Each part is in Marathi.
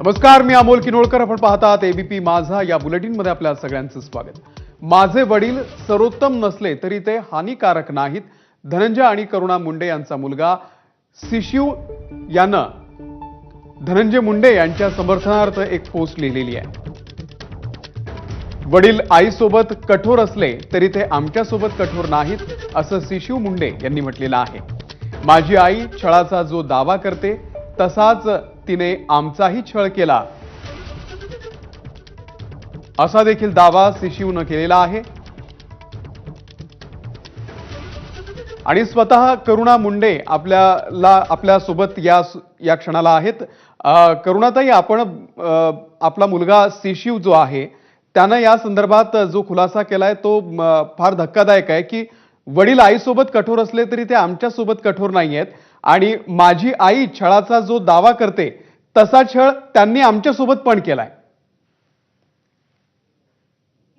नमस्कार, मी अमोल किनोळकर. आपण पाहतात एबीपी माझा. या बुलेटिनमध्ये आपल्या सगळ्यांचं स्वागत. माझे वडील सर्वोत्तम नसले तरी ते हानिकारक नाहीत. धनंजय आणि करुणा मुंडे यांचा मुलगा शिशिव यानं धनंजय मुंडे यांच्या समर्थनार्थ एक पोस्ट लिहिलेली आहे. वडील आईसोबत कठोर असले तरी ते आमच्यासोबत कठोर नाहीत, असं शिशिव मुंडे यांनी म्हटलेलं आहे. माझी आई छळाचा जो दावा करते तसाच तिने आमचाही छळ केला, असा देखील दावा शिशिवनं केलेला आहे. आणि स्वतः करुणा मुंडे आपल्या सोबत या क्षणाला आहेत. करुणाताई, आपण आपला मुलगा शिशिव जो आहे त्यानं या संदर्भात जो खुलासा केलाय तो फार धक्कादायक आहे की वडील आईसोबत कठोर असले तरी ते आमच्यासोबत कठोर नाहीयेत आणि माझी आई छळाचा जो दावा करते तसा छळ त्यांनी आमच्यासोबत पण केलाय.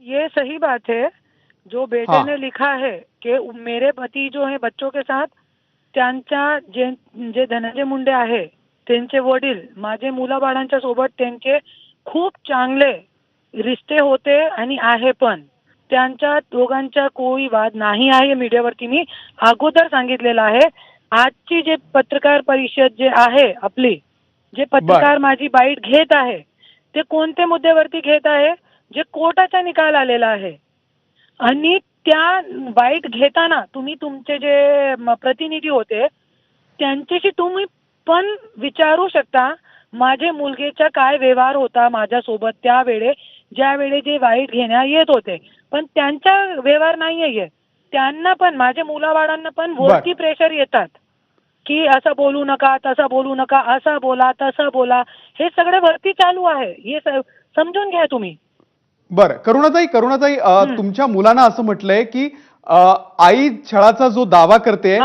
ये सही बात है जो बेटे ने लिखा है कि मेरे पति जो है बच्चों के साथ त्यांच्या जे धनंजय मुंडे आहे त्यांचे वडील माझे मुलाबाळांच्या सोबत त्यांचे खूप चांगले रिश्ते होते आणि आहे, पण त्यांच्या दोघांचा कोई वाद नाही आहे. मीडियावरती मी अगोदर सांगितलेलं आहे. आजची जे पत्रकार परिषद जे आहे आपली, जे पत्रकार माझी बाईट घेत आहे ते कोणत्या मुद्द्यावरती घेत आहे? जे कोर्टाचा निकाल आलेला आहे. आणि त्या बाईट घेताना तुम्ही तुमचे जे प्रतिनिधी होते त्यांच्याशी तुम्ही पण विचारू शकता माझे मुलगेचा काय व्यवहार होता माझ्यासोबत त्यावेळे ज्यावेळे जे बाईट घेण्यात येत होते, पण त्यांचा व्यवहार नाही आहे. त्यांना पण माझ्या मुलाबाळांना पण वरती प्रेशर येतात की असं बोलू नका, तसं बोलू नका, असं बोला, तसं बोला. हे सगळं वरती चालू आहे, हे समजून घ्या तुम्ही. बरं, करुणाताई, तुमच्या मुलानं असं म्हटलंय की आई छळाचा जो दावा करते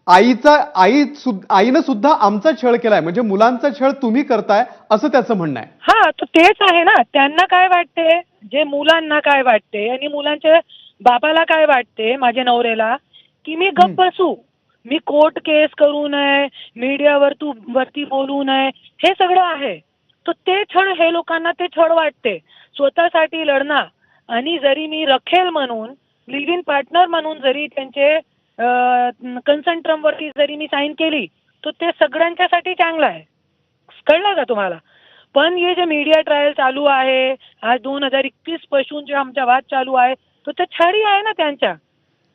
आईनं सुद्धा आमचा छळ केलाय, म्हणजे मुलांचा छळ तुम्ही करताय असं त्याचं म्हणणं आहे. हा, तर तेच आहे ना. त्यांना काय वाटते, जे मुलांना काय वाटते आणि मुलांच्या बापाला काय वाटते माझ्या नवऱ्याला, की मी गप्प बसू, मी कोर्ट केस करू नये, वरती बोलू नये, हे सगळं आहे. तर ते छळ, हे लोकांना ते छळ वाटते स्वतःसाठी लढणं. आणि जरी मी रखेल म्हणून, लिव्ह इन पार्टनर म्हणून जरी त्यांचे कन्सेंट वरती जरी मी साईन केली तर ते सगळ्यांच्यासाठी चांगलं आहे. कळलं का तुम्हाला? पण हे जे मीडिया ट्रायल चालू आहे आज 2021 पासून जे आमचा वाद चालू आहे तो ते छळी आहे ना त्यांच्या.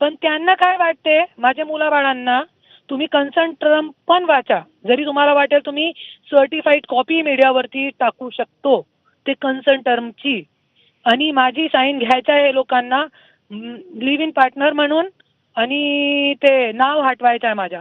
पण त्यांना काय वाटते माझ्या मुलाबाळांना, तुम्ही कन्सेंट पण वाचा. जरी तुम्हाला वाटेल तुम्ही सर्टिफाईड कॉपी मीडियावरती टाकू शकतो ते कन्सेंट टर्मची, आणि माझी साईन घ्यायचं आहे लोकांना लिव्ह इन पार्टनर म्हणून, आणि ते नाव हटवायचं आहे माझ्या.